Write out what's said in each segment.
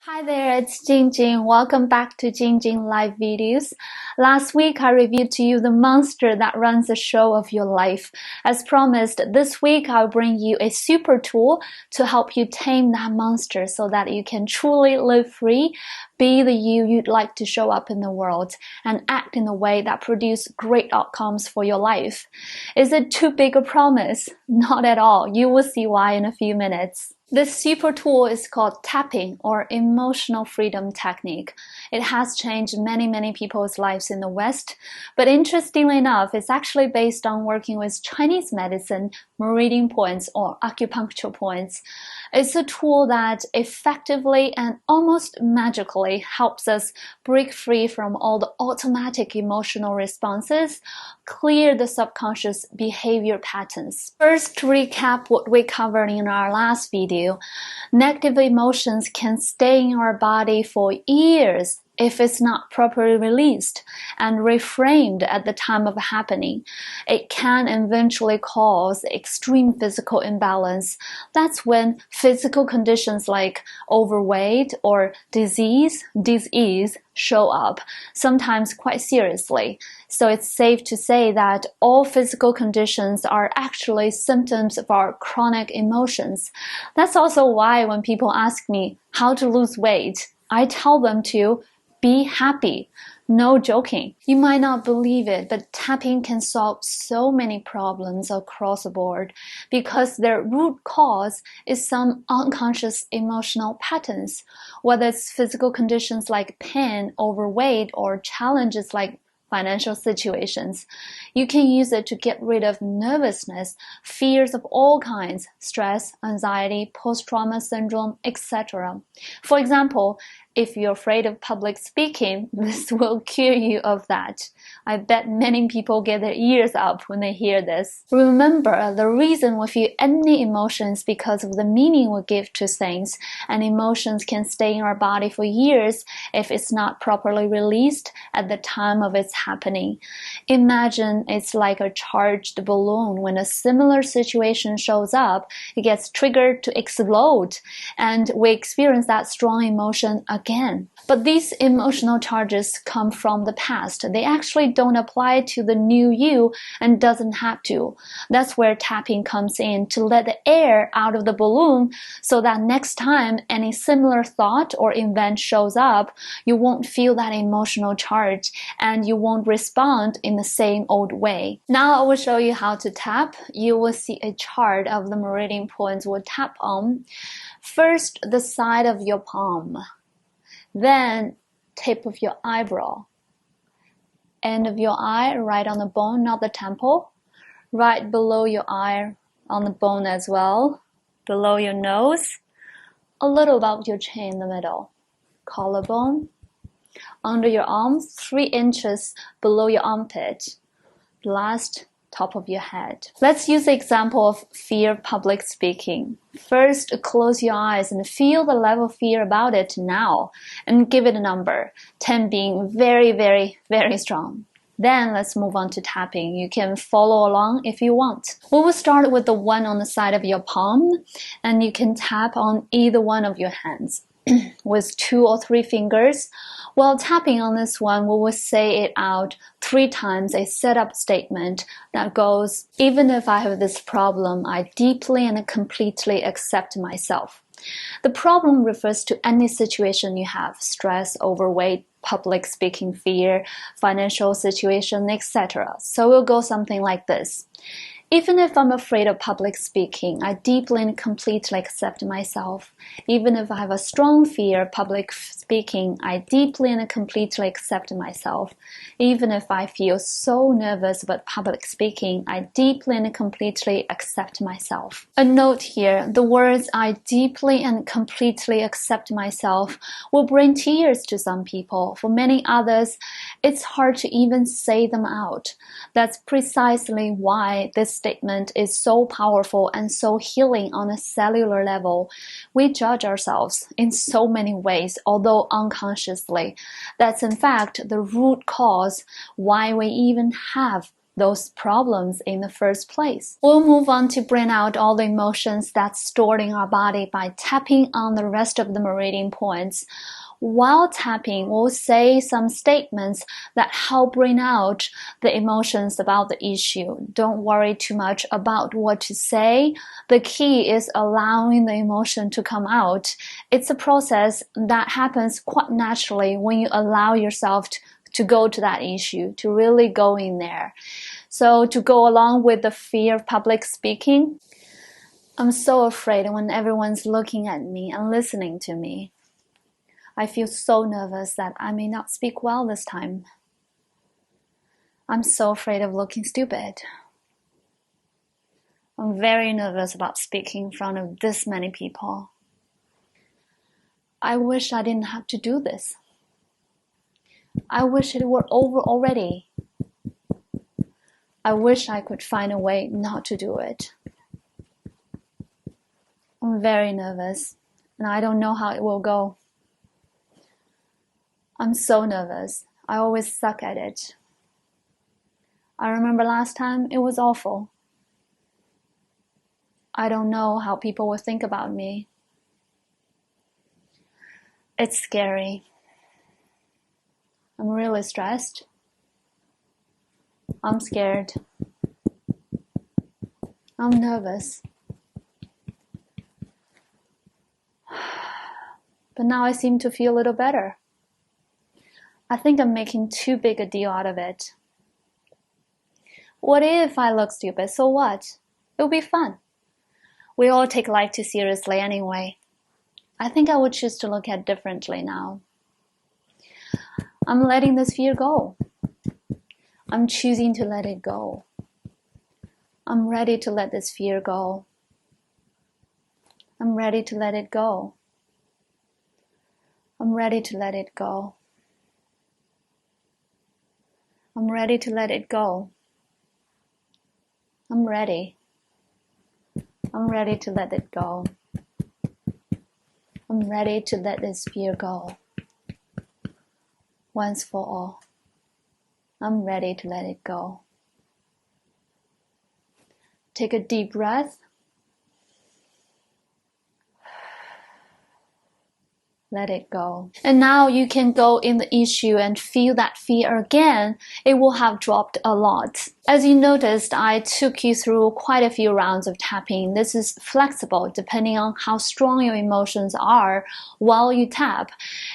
Hi there, it's Jingjing. Welcome back to Jingjing Live Videos. Last week, I reviewed to you the monster that runs the show of your life. As promised, this week I'll bring you a super tool to help you tame that monster so that you can truly live free, be the you you'd like to show up in the world, and act in a way that produces great outcomes for your life. Is it too big a promise? Not at all. You will see why in a few minutes. This super tool is called tapping or emotional freedom technique. It has changed many people's lives in the West, but interestingly enough, it's actually based on working with Chinese medicine, meridian points or acupuncture points. It's a tool that effectively and almost magically helps us break free from all the automatic emotional responses, clear the subconscious behavior patterns. First, to recap what we covered in our last video, negative emotions can stay in our body for years if it's not properly released and reframed at the time of happening. It can eventually cause extreme physical imbalance. That's when physical conditions like overweight or disease show up, sometimes quite seriously. So it's safe to say that all physical conditions are actually symptoms of our chronic emotions. That's also why when people ask me how to lose weight, I tell them to be happy. No joking. You might not believe it, but tapping can solve so many problems across the board because their root cause is some unconscious emotional patterns, whether it's physical conditions like pain, overweight, or challenges like financial situations. You can use it to get rid of nervousness, fears of all kinds, stress, anxiety, post-trauma syndrome, etc. For example, if you're afraid of public speaking, this will cure you of that. I bet many people get their ears up when they hear this. Remember, the reason we feel any emotions because of the meaning we give to things, and emotions can stay in our body for years if it's not properly released at the time of its happening. Imagine it's like a charged balloon. When a similar situation shows up, it gets triggered to explode, and we experience that strong emotion again. But these emotional charges come from the past. They actually don't apply to the new you and doesn't have to. That's where tapping comes in, to let the air out of the balloon so that next time any similar thought or event shows up, you won't feel that emotional charge and you won't respond in the same old way. Now I will show you how to tap. You will see a chart of the meridian points we'll tap on. First, the side of your palm. Then, tip of your eyebrow. End of your eye, right on the bone, not the temple. Right below your eye, on the bone as well. Below your nose. A little above your chin in the middle. Collarbone. Under your arms, 3 inches below your armpit. Last, top of your head. Let's use the example of fear of public speaking. First, close your eyes and feel the level of fear about it now and give it a number, 10 being very strong. Then let's move on to tapping. You can follow along if you want. We will start with the one on the side of your palm, and you can tap on either one of your hands with 2 or 3 fingers. While tapping on this one, we will say it out 3 times, a setup statement that goes, even if I have this problem, I deeply and completely accept myself. The problem refers to any situation you have, stress, overweight, public speaking fear, financial situation, etc. So we'll go something like this. Even if I'm afraid of public speaking, I deeply and completely accept myself. Even if I have a strong fear of public speaking, I deeply and completely accept myself. Even if I feel so nervous about public speaking, I deeply and completely accept myself. A note here, the words I deeply and completely accept myself will bring tears to some people. For many others, it's hard to even say them out. That's precisely why this statement is so powerful and so healing on a cellular level. We judge ourselves in so many ways, although unconsciously. That's in fact the root cause why we even have those problems in the first place. We'll move on to bring out all the emotions that's stored in our body by tapping on the rest of the meridian points. While tapping, we'll say some statements that help bring out the emotions about the issue. Don't worry too much about what to say. The key is allowing the emotion to come out. It's a process that happens quite naturally when you allow yourself to go to that issue, to really go in there. So to go along with the fear of public speaking, I'm so afraid when everyone's looking at me and listening to me. I feel so nervous that I may not speak well this time. I'm so afraid of looking stupid. I'm very nervous about speaking in front of this many people. I wish I didn't have to do this. I wish it were over already. I wish I could find a way not to do it. I'm very nervous, and I don't know how it will go. I'm so nervous. I always suck at it. I remember last time it was awful. I don't know how people will think about me. It's scary. I'm really stressed. I'm scared. I'm nervous. But now I seem to feel a little better. I think I'm making too big a deal out of it. What if I look stupid? So what? It'll be fun. We all take life too seriously anyway. I think I would choose to look at it differently now. I'm letting this fear go. I'm choosing to let it go. I'm ready to let this fear go. I'm ready to let it go. I'm ready to let it go. I'm ready to let it go. I'm ready. I'm ready to let it go. I'm ready to let this fear go. Once for all. I'm ready to let it go. Take a deep breath. Let it go. And now you can go in the issue and feel that fear again. It will have dropped a lot. As you noticed, I took you through quite a few rounds of tapping. This is flexible depending on how strong your emotions are while you tap.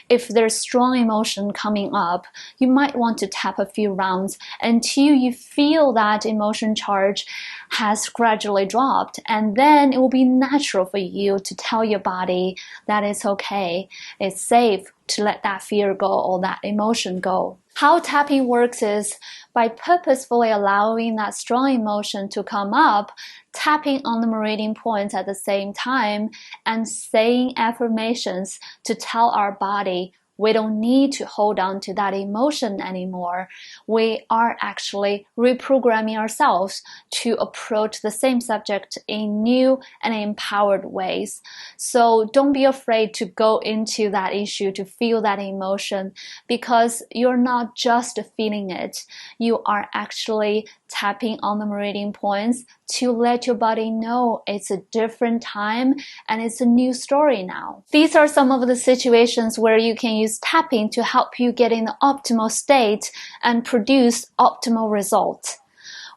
If there's strong emotion coming up, you might want to tap a few rounds until you feel that emotion charge has gradually dropped, and then it will be natural for you to tell your body that it's okay, it's safe to let that fear go or that emotion go. How tapping works is by purposefully allowing that strong emotion to come up, tapping on the meridian points at the same time, and saying affirmations to tell our body we don't need to hold on to that emotion anymore. We are actually reprogramming ourselves to approach the same subject in new and empowered ways. So don't be afraid to go into that issue, to feel that emotion, because you're not just feeling it. You are actually tapping on the meridian points to let your body know it's a different time and it's a new story now. These are some of the situations where you can use tapping to help you get in the optimal state and produce optimal results.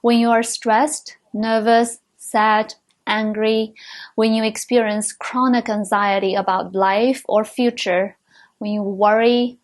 When you are stressed, nervous, sad, angry, when you experience chronic anxiety about life or future, when you worry,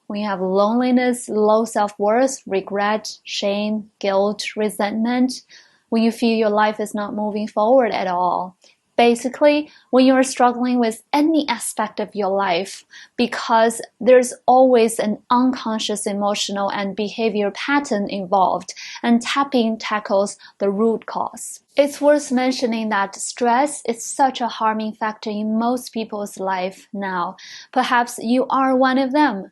when you have loneliness, low self-worth, regret, shame, guilt, resentment, when you feel your life is not moving forward at all. Basically, when you are struggling with any aspect of your life, because there's always an unconscious emotional and behavior pattern involved, and tapping tackles the root cause. It's worth mentioning that stress is such a harming factor in most people's life now. Perhaps you are one of them.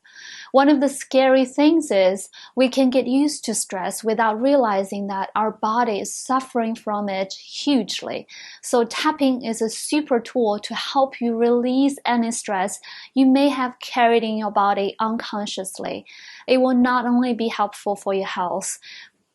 One of the scary things is we can get used to stress without realizing that our body is suffering from it hugely. So tapping is a super tool to help you release any stress you may have carried in your body unconsciously. It will not only be helpful for your health,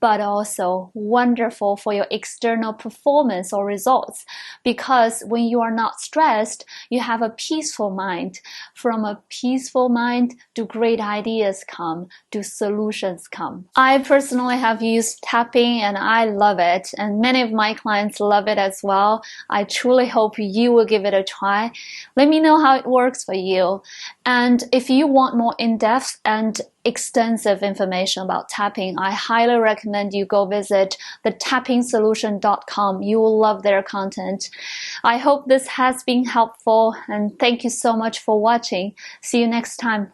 but also wonderful for your external performance or results. Because when you are not stressed, you have a peaceful mind. From a peaceful mind, do great ideas come, do solutions come. I personally have used tapping and I love it, and many of my clients love it as well. I truly hope you will give it a try. Let me know how it works for you. And if you want more in-depth and extensive information about tapping, I highly recommend you go visit thetappingsolution.com. You will love their content. I hope this has been helpful, and thank you so much for watching. See you next time.